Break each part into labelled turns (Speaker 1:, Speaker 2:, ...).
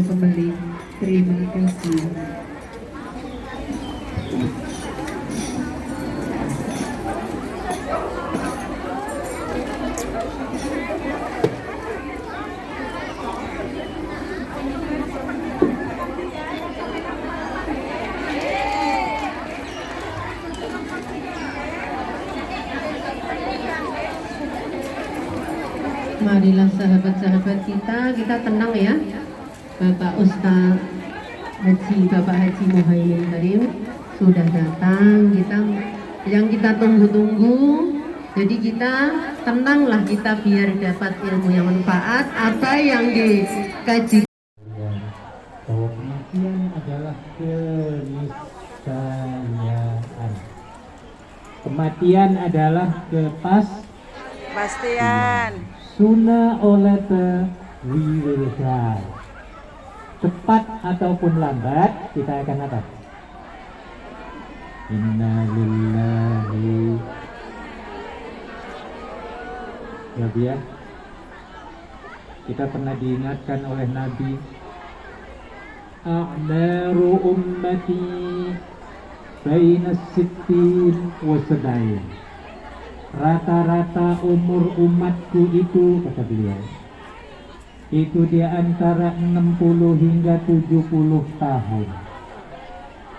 Speaker 1: pembeli. Terima kasih. Marilah sahabat-sahabat kita tenang ya. Bapak Ustadz Bapak Haji Muhaimin Karim sudah datang. Yang kita tunggu-tunggu. Jadi kita tenanglah, kita biar dapat ilmu yang manfaat. Apa yang dikaji.
Speaker 2: Bahwa kematian adalah keniscayaan. Kematian adalah
Speaker 3: kepastian.
Speaker 2: Sooner or later we will die. Cepat ataupun lambat kita akan apa? Inna lillahi. Ya, kita pernah diingatkan oleh Nabi, a'maru ummati baina sittin wa sab'in. Rata-rata umur umatku itu, kata beliau, itu di antara 60 hingga 70 tahun.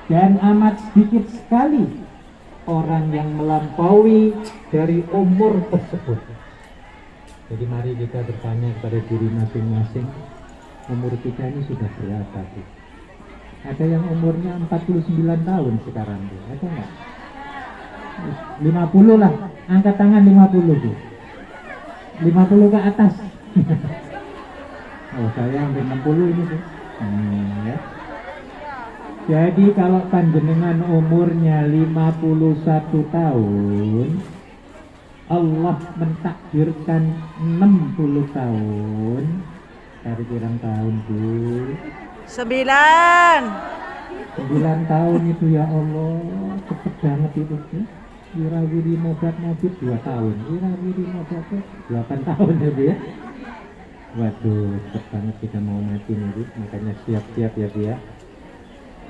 Speaker 2: Dan amat sedikit sekali orang yang melampaui dari umur tersebut. Jadi mari kita bertanya kepada diri masing-masing, umur kita ini sudah berapa sih? Ada yang umurnya 49 tahun sekarang, ada nggak? 50 lah, angkat tangan 50 tuh. 50 ke atas. Oh, saya hampir 60 ini tuh. Ya. Jadi kalau panjenengan umurnya 51 tahun, Allah mentakdirkan 60 tahun. Cari pirang tahun, Bu?
Speaker 3: 9
Speaker 2: tahun itu, ya Allah, cepet banget itu. Wirawiri modat 2 tahun, wirawiri modat 8 tahun ya, Bu ya. Waduh, cepet banget kita mau mati nih, Bu. Makanya siap-siap ya, Bu ya.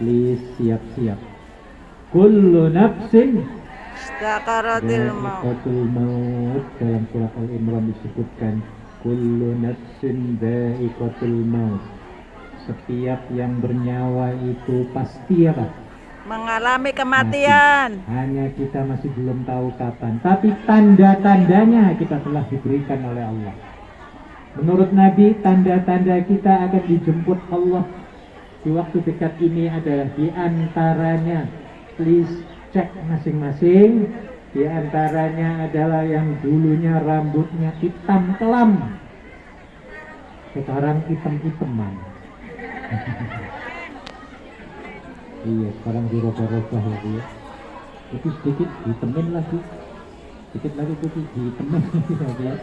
Speaker 2: Please siap-siap. Kullu nafsin
Speaker 3: Istaqaratil
Speaker 2: maut. Dalam surah Al-Imran disebutkan kullu nafsin dha'iqatul maut. Setiap yang bernyawa itu pasti apa?
Speaker 3: mengalami kematian.
Speaker 2: Hanya kita masih belum tahu kapan, tapi tanda-tandanya kita telah diberikan oleh Allah. Menurut Nabi, tanda-tanda kita akan dijemput Allah di waktu dekat ini adalah di antaranya, please cek masing-masing, di antaranya adalah yang dulunya rambutnya hitam kelam, sekarang hitam-hitaman. Iya, sekarang dirubah-rubah lagi ya. Itu sedikit ditemin lagi, sedikit lagi putih ditemin lagi ya.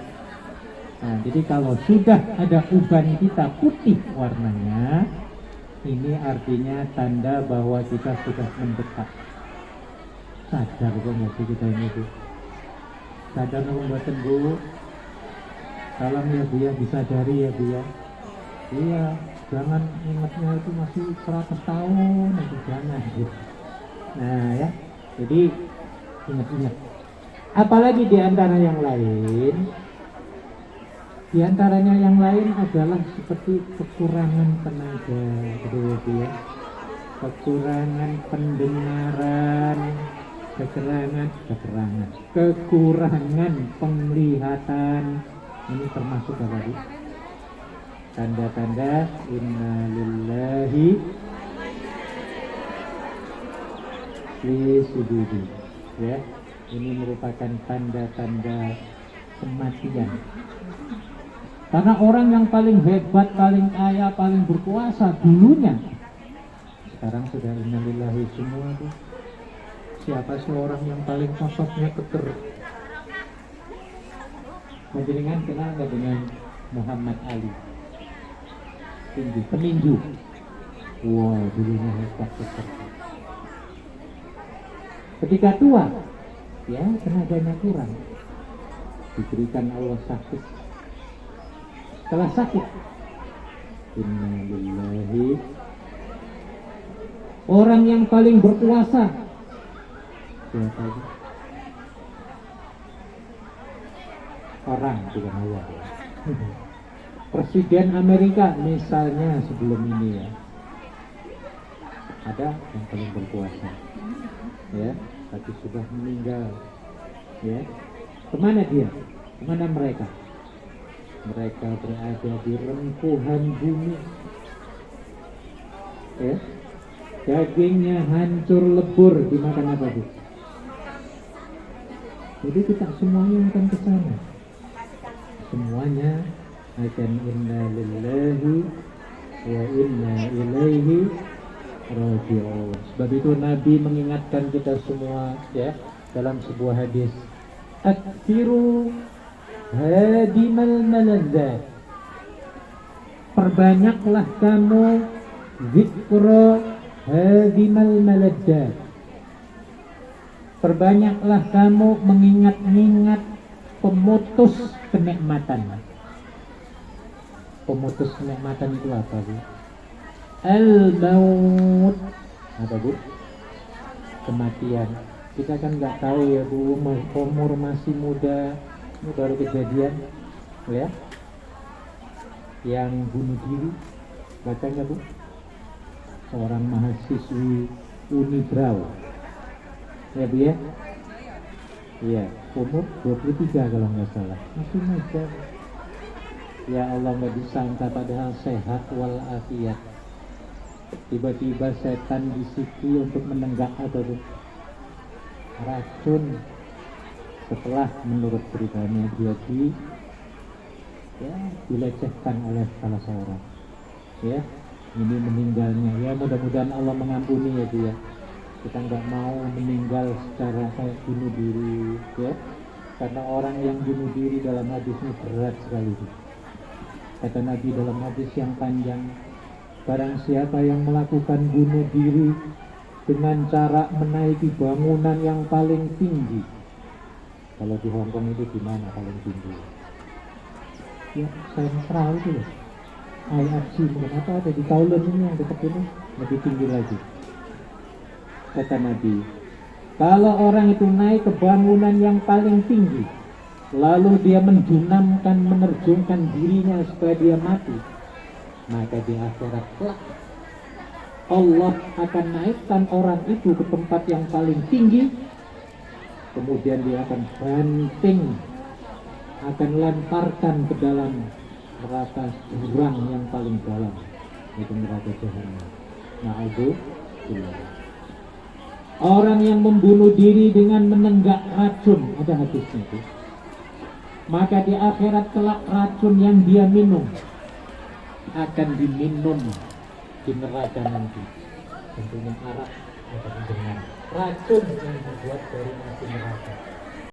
Speaker 2: Nah, jadi kalau sudah ada uban kita putih warnanya, ini artinya tanda bahwa kita sudah mendekat. Sadar kok nggak sih kita ini, Bu? Sadar nggak buatan, Bu? Salam ya, Bu ya, disadari ya, Bu ya. Iya, jangan ingatnya itu masih 100 tahun, itu jangan gitu. Nah ya, jadi ingat-ingat. Apalagi di antara yang lain, di antaranya yang lain adalah seperti kekurangan tenaga, gitu ya, kekurangan pendengaran, kekurangan penglihatan. Ini termasuk apa sih? Tanda-tanda inna lillahi lisujudi, ya. Ini merupakan tanda-tanda kematian. Karena orang yang paling hebat, paling kaya, paling berkuasa dulunya, sekarang sudah inna lillahi semua tuh. Siapa seorang yang paling sosoknya keker? Panjenengan kenal nggak dengan Muhammad Ali? Peninju. Wow, dulunya hebat seperti. Ketika tua, ya tenaganya kurang, diberikan Allah sakit. Setelah sakit, Inna lillahi. Orang yang paling berkuasa siapa itu? Orang, bukan Allah. Presiden Amerika misalnya sebelum ini ya, ada yang paling berkuasa ya, tapi sudah meninggal ya. Kemana dia? Kemana mereka? Mereka berada di rengkuhan bumi ya. Dagingnya hancur lebur dimakan apa bu? Jadi kita semuanya akan ke sana. Semuanya akan inna lillahi wa inna ilaihi raji'un. Sebab itu Nabi mengingatkan kita semua ya dalam sebuah hadis, aktsiru hadimal maladzat. Perbanyaklah kamu zikra hadimal maladzat. Perbanyaklah kamu mengingat-ingat pemutus kenikmatan. Pemutus kenikmatan itu apa bu? Al-maut. Apa bu? Kematian. Kita kan nggak tahu ya bu, umur masih muda, ini baru kejadian ya, yang bunuh diri. Baca nggak bu? Seorang mahasiswi Unibrau ya bu ya. Iya, umur 23 kalau nggak salah, masih muda. Ya Allah, nggak disangka padahal sehat walafiat. Tiba-tiba setan bisiki untuk menenggak apa tuh? Racun. Setelah menurut ceritanya dia dilecehkan oleh salah seorang. Ya, ini meninggalnya. Ya mudah-mudahan Allah mengampuni ya dia. Kita nggak mau meninggal secara kayak bunuh diri ya, karena orang yang bunuh diri dalam hadis ini berat sekali. Kata Nabi dalam hadis yang panjang, barang siapa yang melakukan bunuh diri dengan cara menaiki bangunan yang paling tinggi. Kalau di Hongkong itu di mana paling tinggi? Ya sentral itu loh, IFC mungkin apa ada di Kowloon ini yang dekat ini lebih tinggi lagi. Kata Nabi, kalau orang itu naik ke bangunan yang paling tinggi, lalu dia menjunamkan, menerjunkan dirinya supaya dia mati, maka di akhirat kelak Allah akan naikkan orang itu ke tempat yang paling tinggi, kemudian dia akan banting, akan lemparkan ke dalam neraka jurang yang paling dalam, itu neraka Jahannam. Na'udzubillah. Orang yang membunuh diri dengan menenggak racun, ada hadisnya itu, maka di akhirat kelak racun yang dia minum akan diminum di neraka nanti. Tentunya arak atau dengan racun yang dibuat dari api neraka.